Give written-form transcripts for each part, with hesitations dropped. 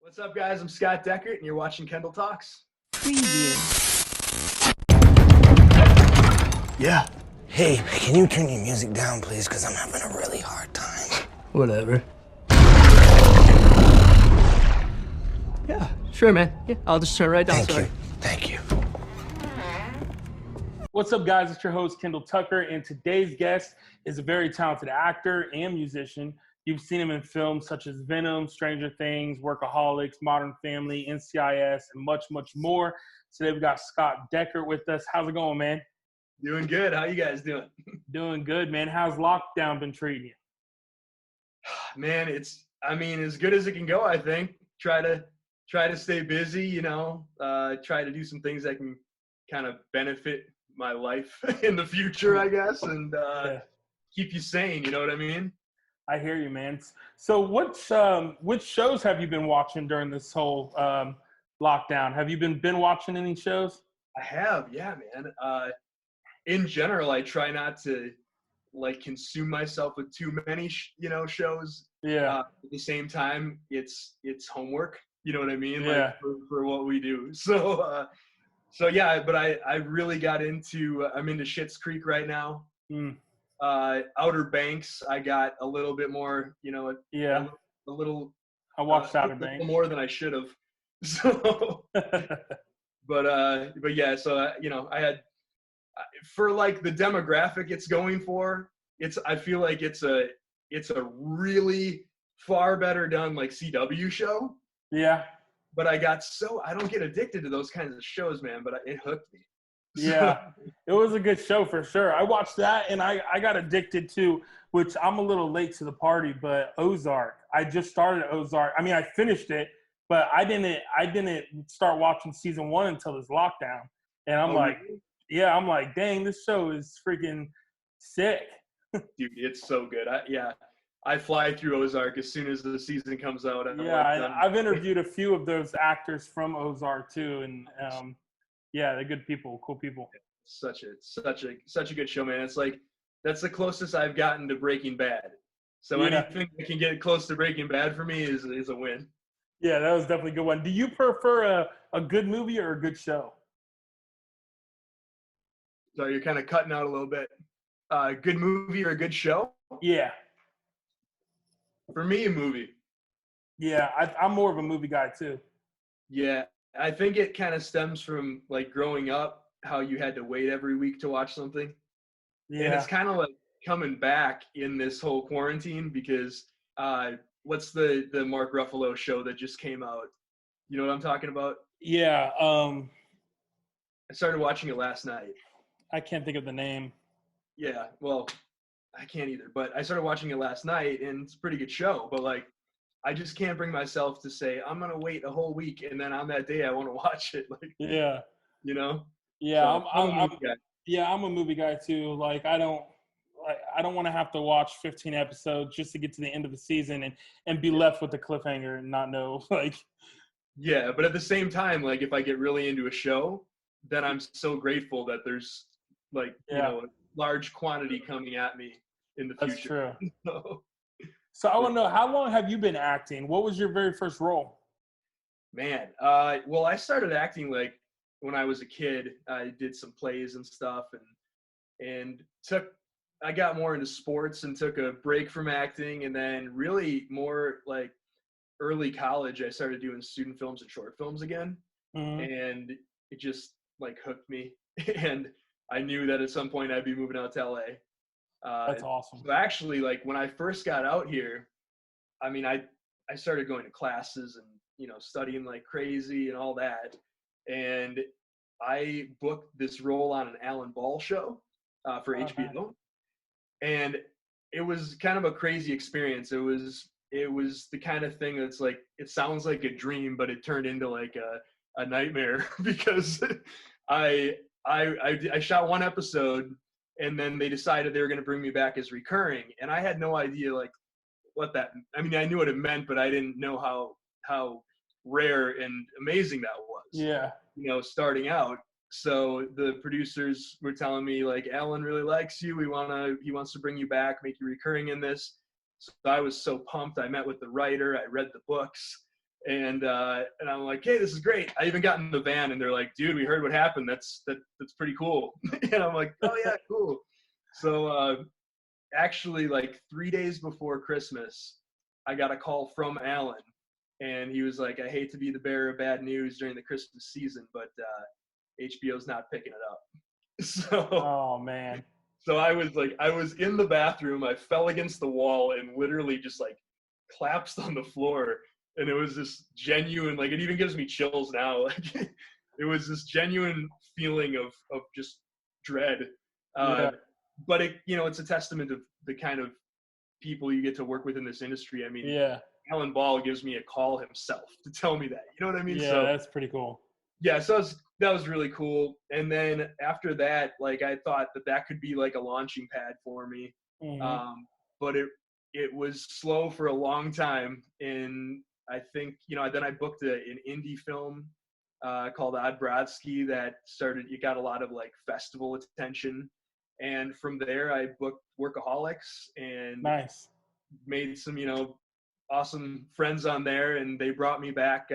What's up, guys? I'm Scott Deckert, and you're watching Kendall Talks. Preview. Yeah. Hey, can you turn your music down, please? Because I'm having a really hard time. Whatever. Yeah, sure, man. Yeah, I'll just turn right down. Thank you. What's up, guys? It's your host, Kendall Tucker, and today's guest is a very talented actor and musician. You've seen him in films such as Venom, Stranger Things, Workaholics, Modern Family, NCIS, and much, much more. Today we've got Scott Deckert with us. How's it going, man? Doing good. How you guys doing? Doing good, man. How's lockdown been treating you? Man, it's as good as it can go, I think. Try to stay busy, try to do some things that can kind of benefit my life in the future, I guess, and keep you sane, you know what I mean? I hear you, man. So which shows have you been watching during this whole lockdown? Have you been watching any shows? I have, yeah, man. In general, I try not to consume myself with too many, shows. Yeah. At the same time, it's homework. You know what I mean? Yeah. For what we do. So yeah. But I really got into. I'm into Schitt's Creek right now. Outer Banks. I got a little bit more. Yeah. A little. I watched Outer a Banks. little more than I should have. So. But yeah. So I had. For the demographic it's going for, I feel like it's a really far better done CW show. Yeah. But I don't get addicted to those kinds of shows, man, but it hooked me. Yeah. It was a good show for sure. I watched that and I got addicted to, which I'm a little late to the party, but Ozark. I just started Ozark. I mean, I finished it, but I didn't start watching season 1 until this lockdown. And I'm I'm like, dang, this show is freaking sick. Dude, it's so good. I fly through Ozark as soon as the season comes out. I've interviewed a few of those actors from Ozark too, and they're good people, cool people. Such a good show, man. It's that's the closest I've gotten to Breaking Bad. So anything that can get close to Breaking Bad for me is a win. Yeah, that was definitely a good one. Do you prefer a good movie or a good show? So you're kind of cutting out a little bit. Good movie or a good show? Yeah. For me, a movie. Yeah, I'm more of a movie guy too. Yeah, I think it kind of stems from growing up, how you had to wait every week to watch something. Yeah. And it's kind of coming back in this whole quarantine because what's the Mark Ruffalo show that just came out? You know what I'm talking about? Yeah. I started watching it last night. I can't think of the name. Yeah, well, I can't either. But I started watching it last night, and it's a pretty good show. But I just can't bring myself to say I'm gonna wait a whole week, and then on that day I want to watch it. Yeah. Yeah, so I'm a movie guy. Yeah, I'm a movie guy too. I don't want to have to watch 15 episodes just to get to the end of the season and be left with the cliffhanger and not know Yeah, but at the same time, if I get really into a show, then I'm so grateful that there's a large quantity coming at me in the future. That's true. So I want to know, how long have you been acting? What was your very first role? Man, well, I started acting when I was a kid. I did some plays and stuff, and I got more into sports and took a break from acting, and then really more early college, I started doing student films and short films again, and it just hooked me, and I knew that at some point I'd be moving out to LA. That's awesome. So actually, when I first got out here, I started going to classes and studying like crazy and all that, and I booked this role on an Alan Ball show for HBO, and it was kind of a crazy experience. It was the kind of thing that's it sounds like a dream, but it turned into a nightmare because I shot one episode, and then they decided they were going to bring me back as recurring, and I had no idea what that. I knew what it meant, but I didn't know how rare and amazing that was. Yeah. Starting out. So the producers were telling me Alan really likes you. He wants to bring you back, make you recurring in this. So I was so pumped. I met with the writer. I read the books, And I'm like, hey, this is great. I even got in the van, and they're like, dude, we heard what happened. That's pretty cool. And I'm like, oh yeah, cool. So actually, like 3 days before Christmas, I got a call from Alan, and he was like, I hate to be the bearer of bad news during the Christmas season, but HBO's not picking it up. So, Oh man. So I was in the bathroom, I fell against the wall and literally just like collapsed on the floor. And it was this genuine, like, it even gives me chills now. Like, it was this genuine feeling of just dread. Yeah. But it's a testament of the kind of people you get to work with in this industry. I mean, Yeah. Alan Ball gives me a call himself to tell me that. You know what I mean? Yeah, So that's pretty cool. yeah, so that was really cool. And then after that, like, I thought that could be like a launching pad for me. Mm-hmm. But it was slow for a long time. And I think, then I booked an indie film called Odd Brodsky that it got a lot of like festival attention. And from there I booked Workaholics and Nice. made some, awesome friends on there. And they brought me back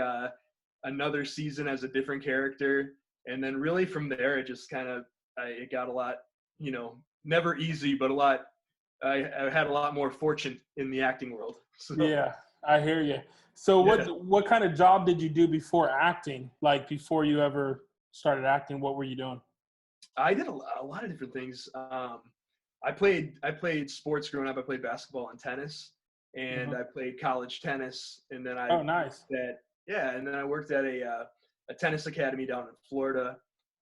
another season as a different character. And then really from there, it just kind of, it got a lot, never easy, but I had a lot more fortune in the acting world. So, Yeah, I hear you. So what kind of job did you do before acting? Like before you ever started acting, what were you doing? I did a lot of different things. I played sports growing up. I played basketball and tennis, and I played college tennis. And then Oh, nice. and then I worked at a tennis academy down in Florida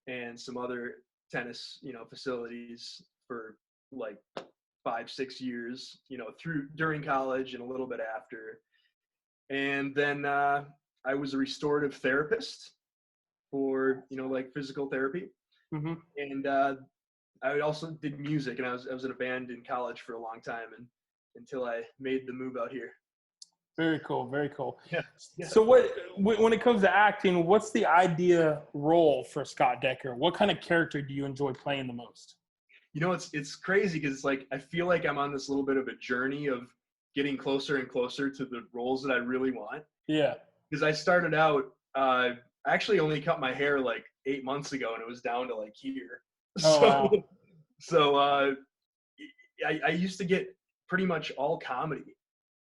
and some other tennis, facilities for like 5-6 years, during college and a little bit after. And then I was a restorative therapist for, like physical therapy. Mm-hmm. And I also did music, and I was in a band in college for a long time, and until I made the move out here. Very cool. Very cool. Yeah. So when it comes to acting, what's the idea role for Scott Deckert? What kind of character do you enjoy playing the most? It's crazy because it's like I feel like I'm on this little bit of a journey of getting closer and closer to the roles that I really want. Yeah. Because I started out, I actually only cut my hair like 8 months ago, and it was down to like here. Oh, wow. So I used to get pretty much all comedy.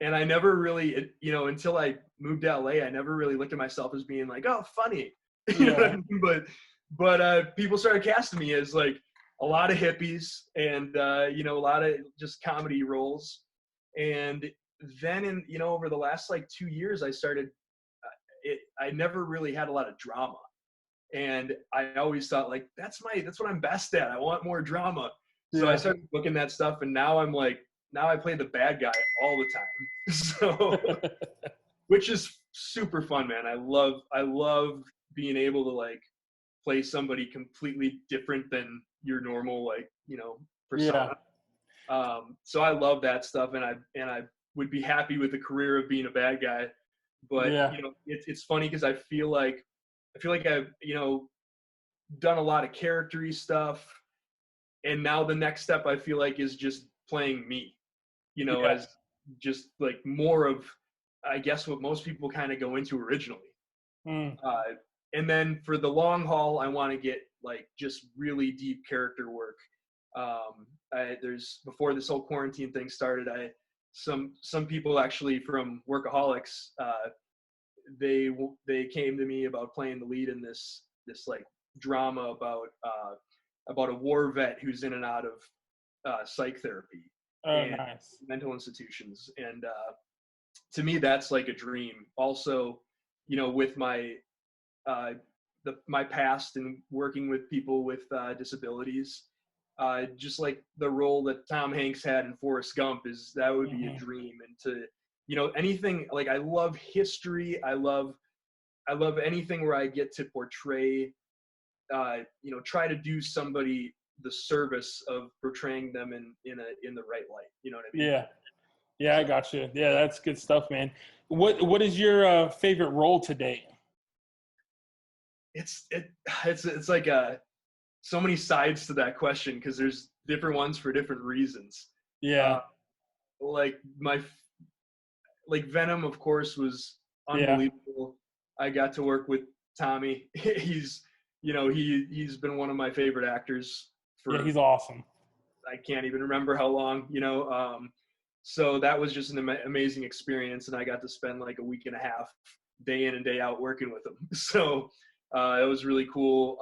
And I never really, until I moved to LA, I never really looked at myself as being like, oh, funny. You know what I mean? But people started casting me as like a lot of hippies and, a lot of just comedy roles. And then over the last like 2 years, I started, I never really had a lot of drama. And I always thought like, that's what I'm best at. I want more drama. So I started looking at stuff, and now I play the bad guy all the time. So, which is super fun, man. I love being able to like play somebody completely different than your normal, like, persona. Yeah. So I love that stuff, and I would be happy with the career of being a bad guy. But, it's funny because I feel like I've, done a lot of character-y stuff. And now the next step I feel like is just playing me, as just like more of, I guess, what most people kind of go into originally. And then for the long haul, I want to get like just really deep character work. Before this whole quarantine thing started, some people actually from Workaholics, they came to me about playing the lead in this like drama about a war vet who's in and out of psych therapy and nice. mental institutions. And to me, that's like a dream. Also, with my my past and working with people with disabilities, just like the role that Tom Hanks had in Forrest Gump that would be a dream. And to, anything, like, I love history. I love anything where I get to portray, try to do somebody the service of portraying them in the right light. You know what I mean? Yeah, I got you. Yeah, that's good stuff, man. What is your favorite role to date? It's like so many sides to that question, because there's different ones for different reasons. Yeah. Like Venom, of course, was unbelievable. I got to work with Tommy. He's he's been one of my favorite actors for Yeah, he's awesome. I can't even remember how long, so that was just an amazing experience, and I got to spend like a week and a half, day in and day out, working with him. So it was really cool,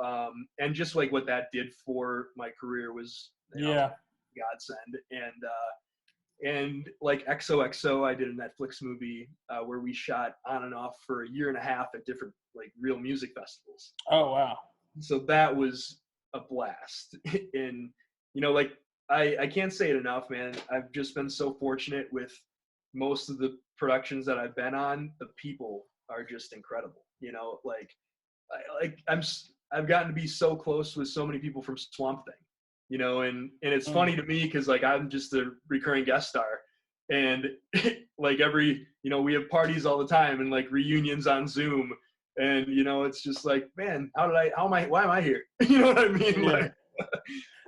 and just like what that did for my career was godsend. And like XOXO, I did a Netflix movie where we shot on and off for a year and a half at different like real music festivals. Oh wow! So that was a blast. And like I can't say it enough, man. I've just been so fortunate with most of the productions that I've been on. The people are just incredible. I've gotten to be so close with so many people from Swamp Thing. And it's funny to me because like I'm just a recurring guest star, and like every we have parties all the time and like reunions on Zoom, and it's just like, man, why am I here? You know what I mean? Yeah. Like,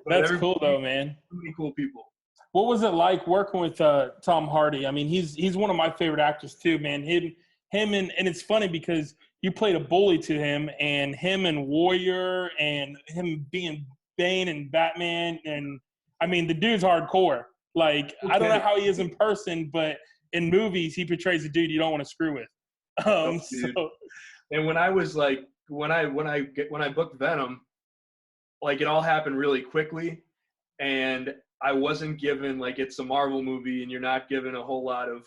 That's cool though, man. So many cool people. What was it like working with Tom Hardy? I mean, he's one of my favorite actors too, man. Him and it's funny because you played a bully to him, and him and Warrior, and him being Bane and Batman, and I mean the dude's hardcore. Like I don't know how he is in person, but in movies he portrays a dude you don't want to screw with. And when I was like when I booked Venom, like it all happened really quickly, and I wasn't given like it's a Marvel movie and you're not given a whole lot of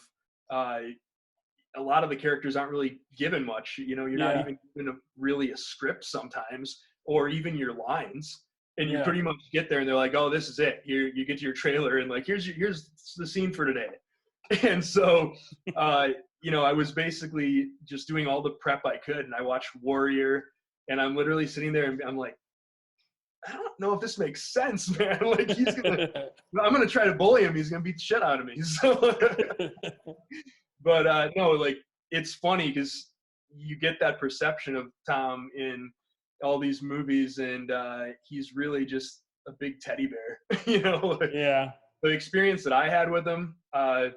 a lot of the characters aren't really given much. You're not even given really a script sometimes, or even your lines. And you pretty much get there and they're like, oh, this is it. Here you get to your trailer and like, here's the scene for today. And so, I was basically just doing all the prep I could, and I watched Warrior, and I'm literally sitting there and I'm like, I don't know if this makes sense, man. Like I'm gonna try to bully him. He's gonna beat the shit out of me. So, but no, like it's funny because you get that perception of Tom in all these movies, and he's really just a big teddy bear. The experience that I had with him, I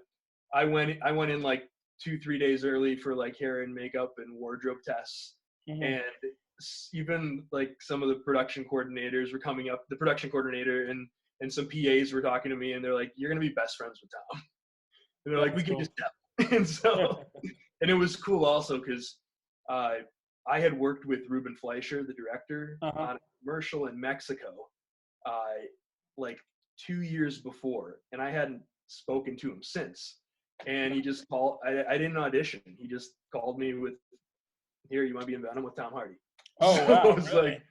went in like 2-3 days early for like hair and makeup and wardrobe tests. And even like some of the production coordinators were coming up, the production coordinator and some PAs were talking to me, and they're like, you're gonna be best friends with Tom. And they're like, we can just tell. And so and it was cool also because I had worked with Ruben Fleischer, the director, on a commercial in Mexico, like 2 years before, and I hadn't spoken to him since. And he just called. I didn't audition. He just called me with, "Here, you want to be in Venom with Tom Hardy?" Oh so wow! I was really? like,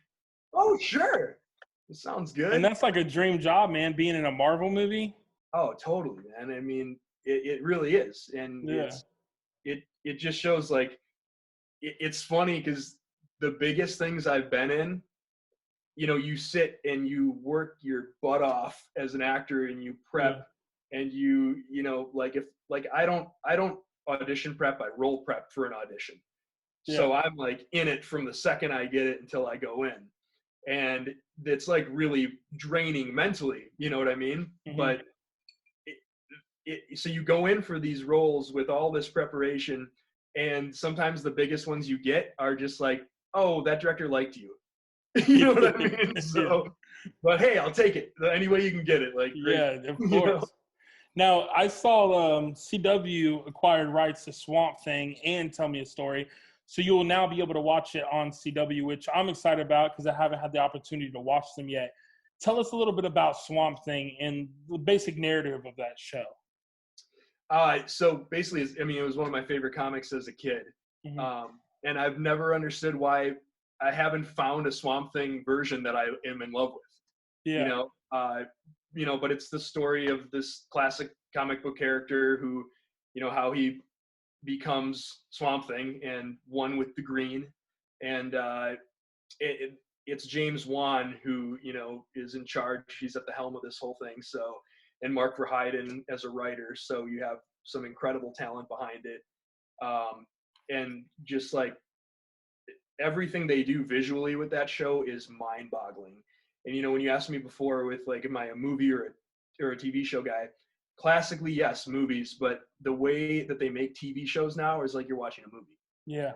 "Oh sure, it sounds good." And that's like a dream job, man. Being in a Marvel movie. Oh, totally, man. I mean, it really is, and it just shows like it's funny because the biggest things I've been in, you sit and you work your butt off as an actor and you prep and like if like I don't audition prep, I role prep for an audition. So I'm like in it from the second I get it until I go in. And it's like really draining mentally, you know what I mean? But so you go in for these roles with all this preparation, and sometimes the biggest ones you get are just like, oh, that director liked you. You know what I mean? So, but hey, I'll take it any way you can get it. Like, great. Yeah, of course. Now, I saw CW acquired rights to Swamp Thing and Tell Me a Story. So you will now be able to watch it on CW, which I'm excited about because I haven't had the opportunity to watch them yet. Tell us a little bit about Swamp Thing and the basic narrative of that show. So basically, it was one of my favorite comics as a kid. And I've never understood why I haven't found a Swamp Thing version that I am in love with. But it's the story of this classic comic book character who, how he becomes Swamp Thing and one with the green. And it's James Wan who, is in charge. He's at the helm of this whole thing. So, and Mark Verheiden as a writer. So you have some incredible talent behind it. And just like everything they do visually with that show is mind boggling. And, when you asked me before with like, am I a movie or a TV show guy? classically, yes, movies, but the way that they make TV shows now is like you're watching a movie. Yeah.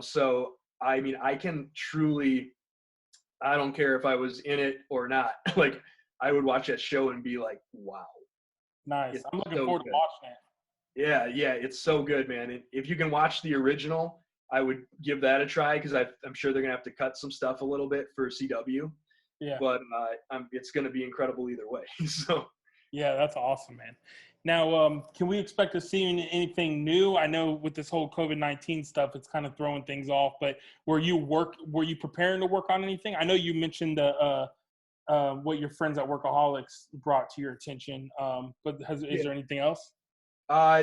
So I mean, I can truly, I don't care if I was in it or not. Like, I would watch that show and be like, wow. Nice. It's I'm looking so forward to good. watching it. Yeah, it's so good, man. If you can watch the original, I would give that a try because I'm sure they're gonna have to cut some stuff a little bit for CW. Yeah. But it's gonna be incredible either way. So Yeah, that's awesome, man. Now, can we expect to see anything new? I know with this whole COVID-19 stuff, it's kind of throwing things off. But were you preparing to work on anything? I know you mentioned what your friends at Workaholics brought to your attention. But is there anything else?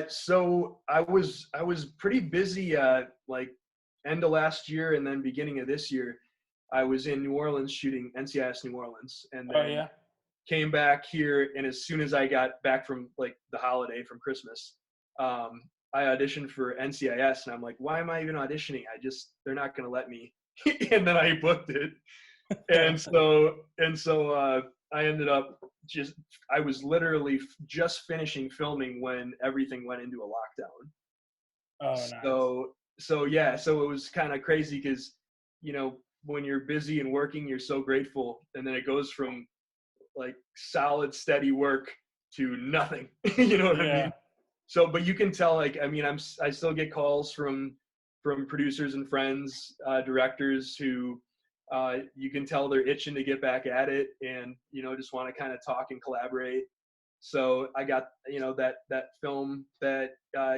So I was pretty busy like end of last year and then beginning of this year. I was in New Orleans shooting NCIS New Orleans, and then came back here. And as soon as I got back from like the holiday from Christmas, I auditioned for NCIS, and I'm like, why am I even auditioning? They're not going to let me. And then I booked it. And so I ended up I was literally just finishing filming when everything went into a lockdown. Oh, nice. So it was kind of crazy because, when you're busy and working, you're so grateful. And then it goes from like solid, steady work to nothing. You know what I mean? So, but you can tell, like, I mean, I still get calls from producers and friends, directors who, you can tell they're itching to get back at it and, just want to kind of talk and collaborate. So I got, that film that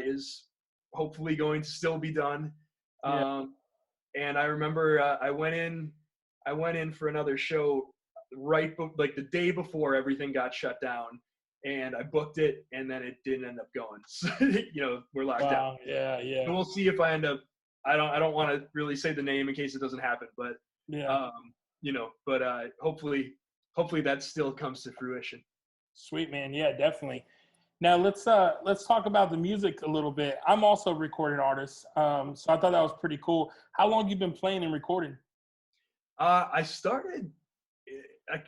is hopefully going to still be done. And I remember I went in for another show like the day before everything got shut down, and I booked it, and then it didn't end up going. So, we're locked down. Yeah. So we'll see if I end up. I don't want to really say the name in case it doesn't happen, but hopefully that still comes to fruition. Sweet, man. Yeah, definitely. Now let's talk about the music a little bit. I'm also a recording artist, so I thought that was pretty cool. How long have you been playing and recording? I started.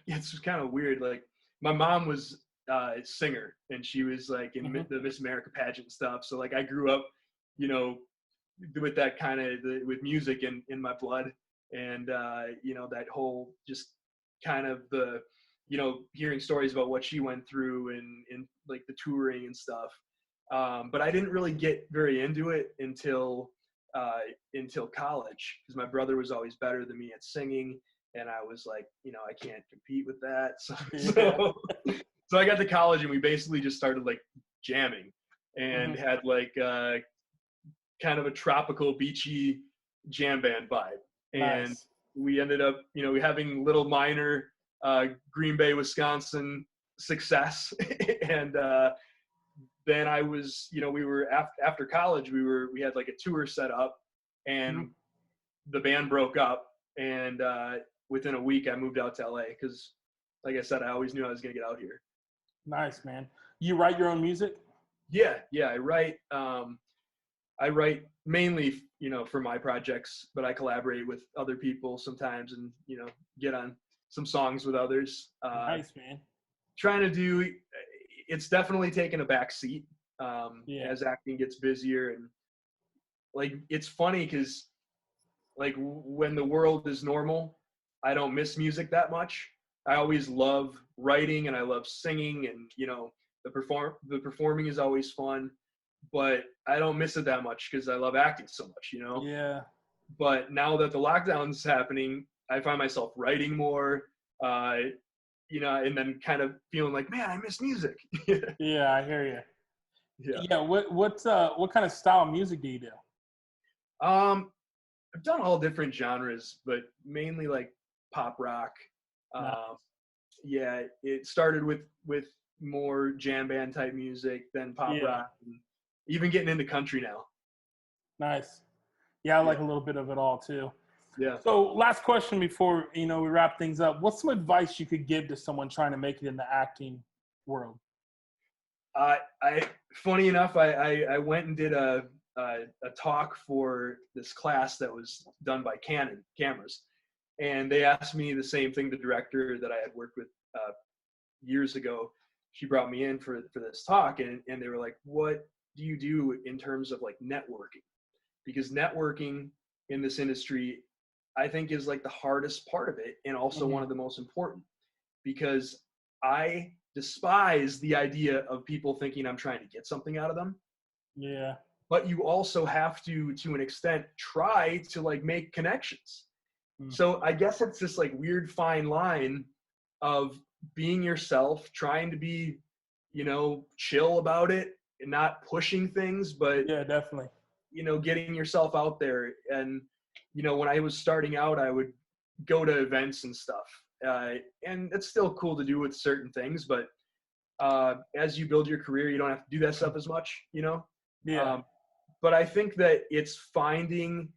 It's kind of weird. Like, my mom was a singer, and she was like in the Miss America pageant stuff. So like I grew up, with that kind of with music in my blood, and that whole just kind of the hearing stories about what she went through and like the touring and stuff. But I didn't really get very into it until college, because my brother was always better than me at singing, and I was like, I can't compete with that. So I got to college, and we basically just started like jamming and had like kind of a tropical, beachy jam band vibe. And nice. We ended up, having little minor Green Bay, Wisconsin success. And then I was, we were after college, we had like a tour set up, and the band broke up. And within a week, I moved out to LA because, like I said, I always knew I was going to get out here. Nice, man. You write your own music? Yeah, I write. I write mainly, for my projects, but I collaborate with other people sometimes, and get on some songs with others. Nice, man. Trying to do. It's definitely taken a back seat as acting gets busier, and like it's funny because like when the world is normal, I don't miss music that much. I always love writing, and I love singing, and the performing is always fun, but I don't miss it that much because I love acting so much, Yeah. But now that the lockdown's happening, I find myself writing more, and then kind of feeling like, man, I miss music. Yeah, I hear you. Yeah. Yeah. What kind of style of music do you do? I've done all different genres, but mainly like pop rock. Nice. Yeah, it started with more jam band type music, then pop rock, and even getting into country now. Nice. Yeah, I like a little bit of it all too. Yeah. So last question before, we wrap things up. What's some advice you could give to someone trying to make it in the acting world? Funny enough, I went and did a talk for this class that was done by Canon cameras. And they asked me the same thing, the director that I had worked with years ago. she brought me in for this talk, and they were like, what do you do in terms of like networking? Because networking in this industry, I think, is like the hardest part of it, and also one of the most important, because I despise the idea of people thinking I'm trying to get something out of them. Yeah. But you also have to an extent, try to like make connections. So I guess it's this like weird fine line of being yourself, trying to be, you know, chill about it and not pushing things, but Yeah, definitely. you know, getting yourself out there. And, you know, when I was starting out, I would go to events and stuff. And it's still cool to do with certain things, but as you build your career, you don't have to do that stuff as much, you know? Yeah. But I think that it's finding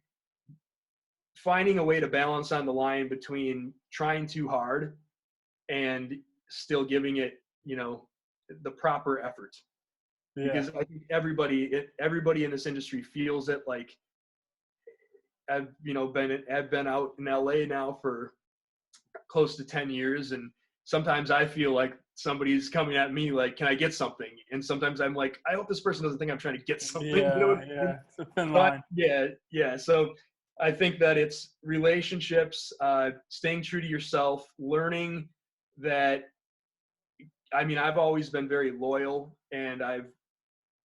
a way to balance on the line between trying too hard and still giving it, you know, the proper effort. Yeah. Because I think everybody in this industry feels it. Like I've been out in LA now for close to 10 years, and sometimes I feel like somebody's coming at me like, can I get something? And sometimes I'm like, I hope this person doesn't think I'm trying to get something. Yeah, you know what I mean? yeah. It's a thin line. Yeah. So I think that it's relationships, staying true to yourself, learning that, I mean, I've always been very loyal, and I've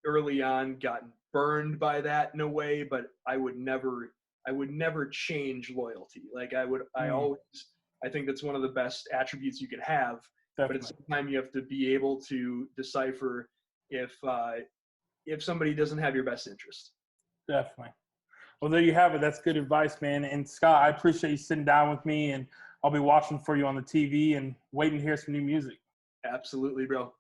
early on gotten burned by that in a way, but I would never change loyalty. Like I think that's one of the best attributes you could have. Definitely. But at the same time, you have to be able to decipher if somebody doesn't have your best interest. Definitely. Well, there you have it. That's good advice, man. And Scott, I appreciate you sitting down with me, and I'll be watching for you on the TV and waiting to hear some new music. Absolutely, bro.